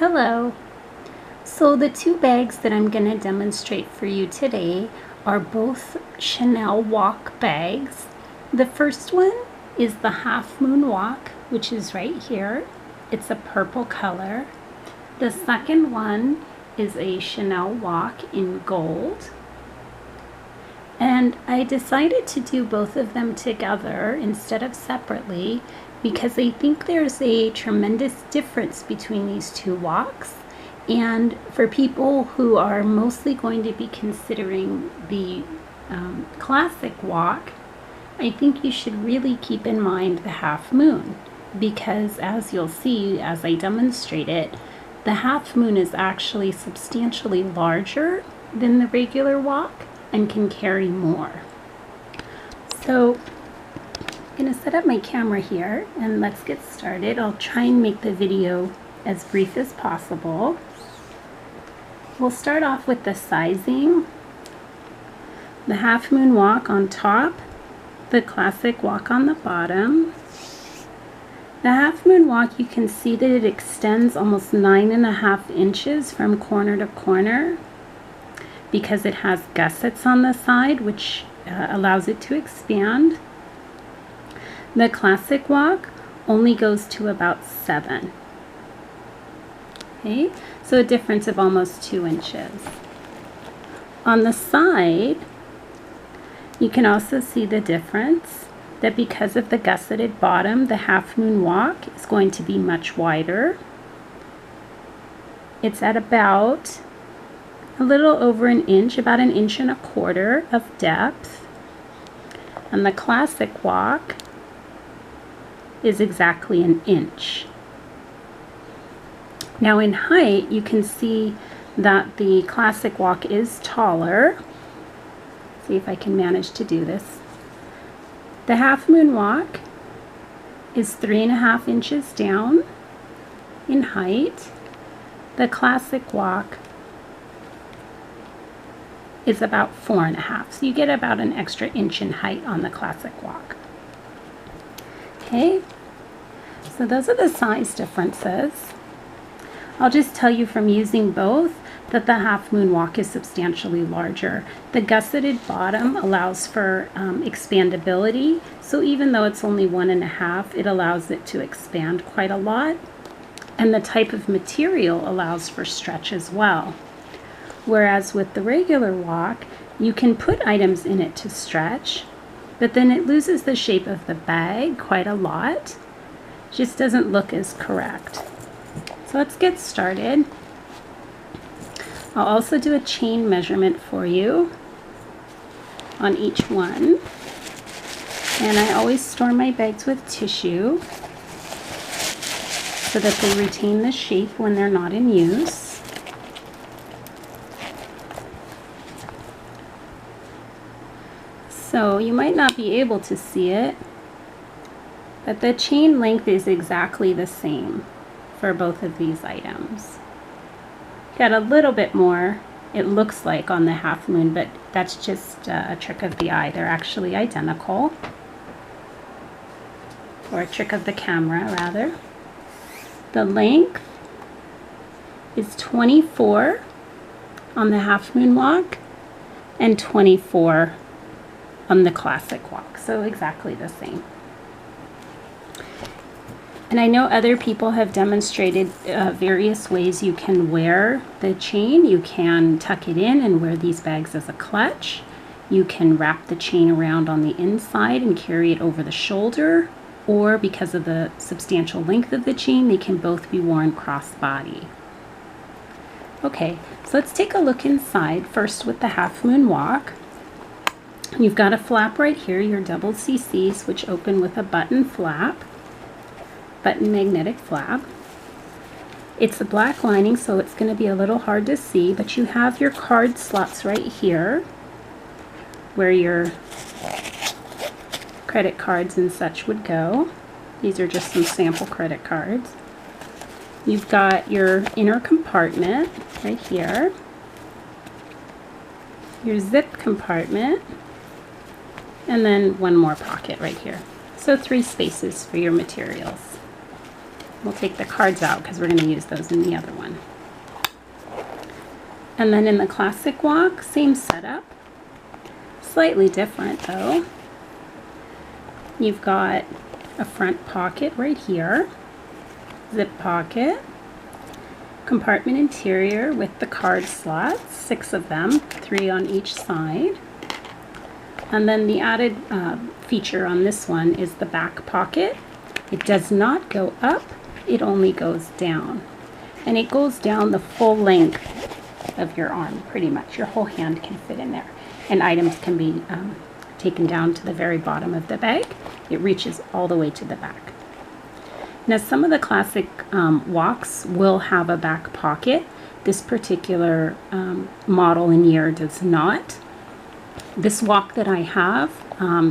Hello. So the two bags that I'm going to demonstrate for you today are both Chanel WOC bags. The first one is the Half Moon WOC, which is right here. It's a purple color. The second one is a Chanel WOC in gold. And I decided to do both of them together instead of separately because I think there's a tremendous difference between these two WOCs. And for people who are mostly going to be considering the classic WOC, I think you should really keep in mind the Half Moon, because as you'll see as I demonstrate it, the Half Moon is actually substantially larger than the regular WOC and can carry more. So I'm going to set up my camera here and let's get started. I'll try and make the video as brief as possible. We'll start off with the sizing. The Half Moon WOC on top, the classic WOC on the bottom. The Half Moon WOC, you can see that it extends almost 9.5 inches from corner to corner because it has gussets on the side, which allows it to expand. The classic WOC only goes to about 7. Okay, so a difference of almost 2 inches. On the side, you can also see the difference that because of the gusseted bottom, the Half Moon WOC is going to be much wider. It's at about a little over an inch, about 1.25 inches of depth. And the classic WOC is exactly 1 inch. Now in height, you can see that the classic WOC is taller. See if I can manage to do this. The Half Moon WOC is 3.5 inches down in height. The classic WOC is about 4.5. So you get about an extra inch in height on the classic WOC. Okay, so those are the size differences. I'll just tell you from using both that the Half Moon WOC is substantially larger. The gusseted bottom allows for expandability, so even though it's only 1.5, it allows it to expand quite a lot. And the type of material allows for stretch as well. Whereas with the regular WOC, you can put items in it to stretch, but then it loses the shape of the bag quite a lot. Just doesn't look as correct. So let's get started. I'll also do a chain measurement for you on each one. And I always store my bags with tissue so that they retain the shape when they're not in use. So you might not be able to see it, but the chain length is exactly the same for both of these items. Got a little bit more, it looks like, on the Half Moon, but that's just a trick of the eye. They're actually identical, or a trick of the camera rather. The length is 24 on the Half Moon WOC and 24 on the classic WOC, so exactly the same. And I know other people have demonstrated various ways you can wear the chain. You can tuck it in and wear these bags as a clutch. You can wrap the chain around on the inside and carry it over the shoulder, or because of the substantial length of the chain, they can both be worn cross-body. Okay, so let's take a look inside first with the Half Moon WOC. You've got a flap right here, your double CCs, which open with a button flap, button magnetic flap. It's a black lining, so it's going to be a little hard to see, but you have your card slots right here where your credit cards and such would go. These are just some sample credit cards. You've got your inner compartment right here, your zip compartment, and then one more pocket right here. So 3 spaces for your materials. We'll take the cards out because we're going to use those in the other one. And then in the classic WOC, same setup. Slightly different though. You've got a front pocket right here, zip pocket, compartment interior with the card slots, 6 of them, 3 on each side. And then the added feature on this one is the back pocket. It does not go up, it only goes down. And it goes down the full length of your arm, pretty much. Your whole hand can fit in there. And items can be taken down to the very bottom of the bag. It reaches all the way to the back. Now, some of the classic WOCs will have a back pocket. This particular model and year does not. This WOC that I have,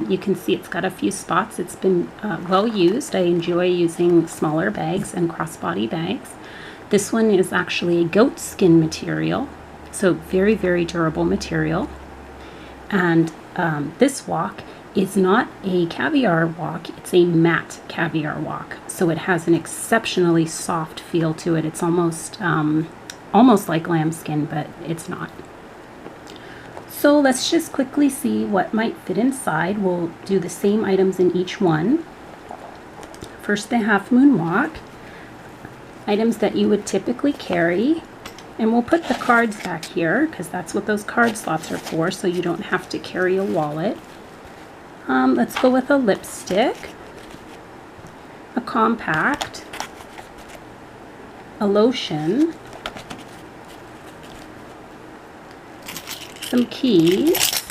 you can see it's got a few spots. It's been well used. I enjoy using smaller bags and crossbody bags. This one is actually a goat skin material, so very, very durable material. And this WOC is not a caviar WOC, it's a matte caviar WOC. So it has an exceptionally soft feel to it. It's almost like lambskin, but it's not. So let's just quickly see what might fit inside. We'll do the same items in each one. First, the Half Moon WOC, items that you would typically carry. And we'll put the cards back here because that's what those card slots are for, so you don't have to carry a wallet. Let's go with a lipstick, a compact, a lotion, some keys,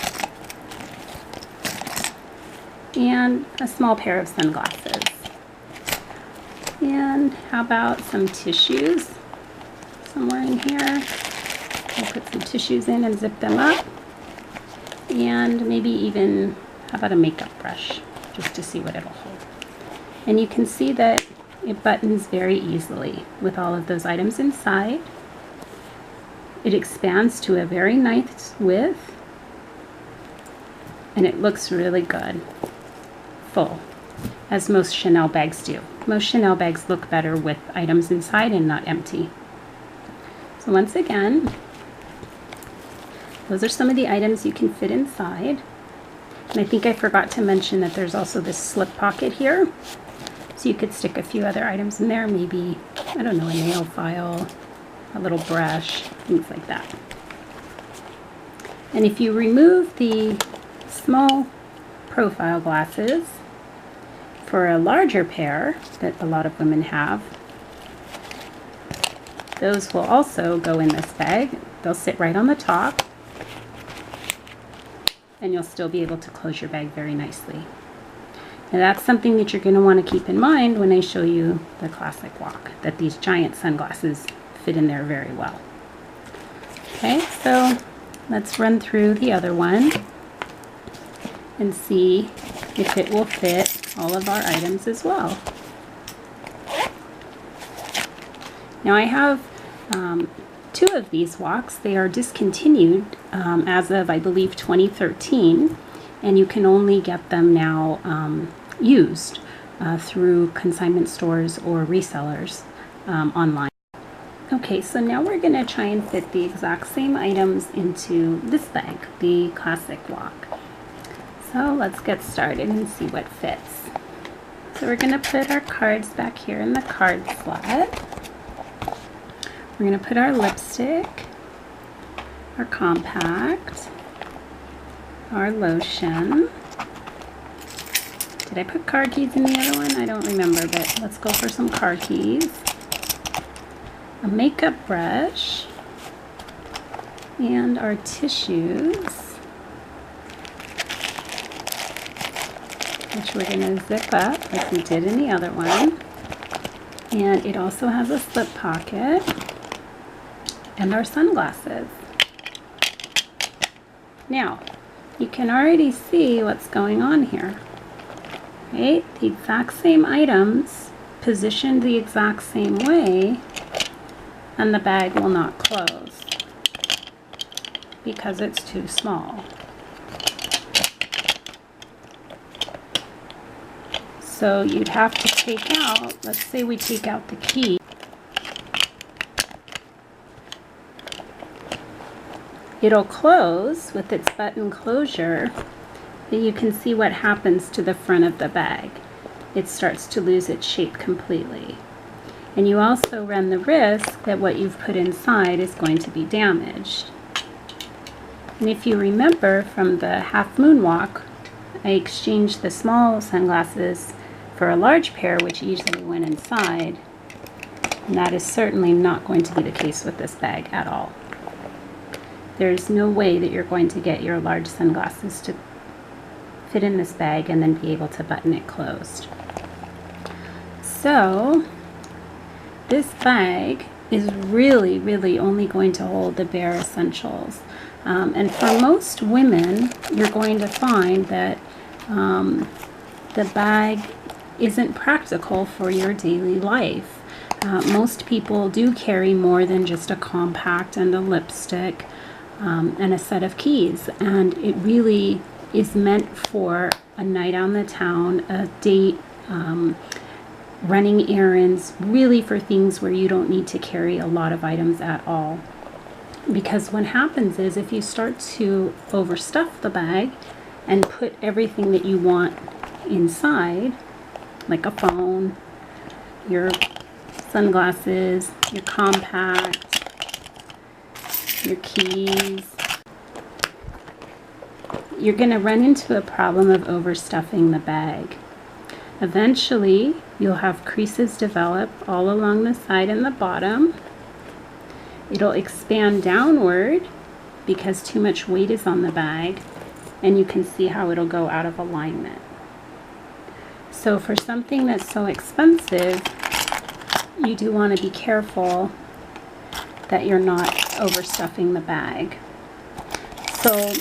and a small pair of sunglasses. And how about some tissues? Somewhere in here. We'll put some tissues in and zip them up. And maybe even, how about a makeup brush, just to see what it'll hold. And you can see that it buttons very easily with all of those items inside. It expands to a very nice width. And it looks really good. Full, as most Chanel bags do. Most Chanel bags look better with items inside and not empty. So once again, those are some of the items you can fit inside. And I think I forgot to mention that there's also this slip pocket here. So you could stick a few other items in there, maybe, I don't know, a nail file, a little brush, things like that. And if you remove the small profile glasses for a larger pair that a lot of women have, those will also go in this bag. They'll sit right on the top, and you'll still be able to close your bag very nicely. And that's something that you're going to want to keep in mind when I show you the classic WOC, that these giant sunglasses fit in there very well. Okay, so let's run through the other one and see if it will fit all of our items as well. Now I have 2 of these WOCs. They are discontinued as of, I believe, 2013, and you can only get them now used through consignment stores or resellers online. Okay, so now we're going to try and fit the exact same items into this bag, the classic WOC. So let's get started and see what fits. So we're going to put our cards back here in the card slot. We're going to put our lipstick, our compact, our lotion. Did I put car keys in the other one? I don't remember, but let's go for some car keys. A makeup brush, and our tissues, which we're going to zip up like we did in the other one. And it also has a slip pocket. And our sunglasses. Now, you can already see what's going on here. Right? The exact same items positioned the exact same way, and the bag will not close because it's too small. So you'd have to take out, let's say we take out the key. it'll close with its button closure, but you can see what happens to the front of the bag. It starts to lose its shape completely. And you also run the risk that what you've put inside is going to be damaged. And if you remember from the Half Moon Walk, I exchanged the small sunglasses for a large pair which easily went inside. And that is certainly not going to be the case with this bag at all. There's no way that you're going to get your large sunglasses to fit in this bag and then be able to button it closed. So this bag is really only going to hold the bare essentials. And for most women, you're going to find that the bag isn't practical for your daily life. Most people do carry more than just a compact and a lipstick and a set of keys, and it really is meant for a night on the town, a date, running errands, really for things where you don't need to carry a lot of items at all. Because what happens is if you start to overstuff the bag and put everything that you want inside, like a phone, your sunglasses, your compact, your keys, you're going to run into a problem of overstuffing the bag. Eventually, you'll have creases develop all along the side and the bottom. It'll expand downward because too much weight is on the bag, and you can see how it'll go out of alignment. So for something that's so expensive, you do want to be careful that you're not overstuffing the bag. So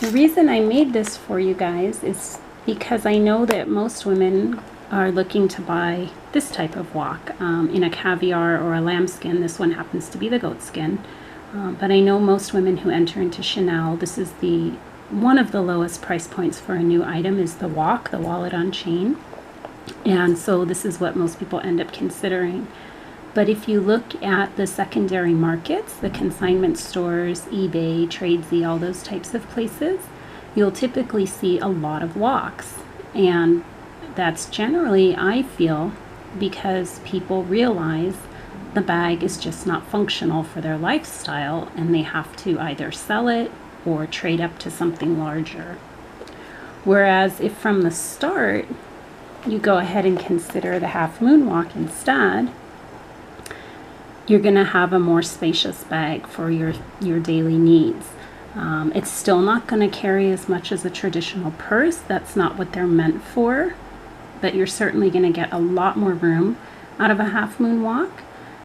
the reason I made this for you guys is because I know that most women are looking to buy this type of WOC in a caviar or a lambskin. This one happens to be the goat skin. But I know most women who enter into Chanel, this is one of the lowest price points for a new item is the WOC, the wallet on chain. And so this is what most people end up considering. But if you look at the secondary markets, the consignment stores, eBay, Tradesy, all those types of places, you'll typically see a lot of WOCs. And that's generally, I feel, because people realize the bag is just not functional for their lifestyle and they have to either sell it or trade up to something larger. Whereas if from the start you go ahead and consider the Half Moon Walk instead, you're going to have a more spacious bag for your daily needs. It's still not going to carry as much as a traditional purse. That's not what they're meant for. But you're certainly going to get a lot more room out of a Half Moon Walk.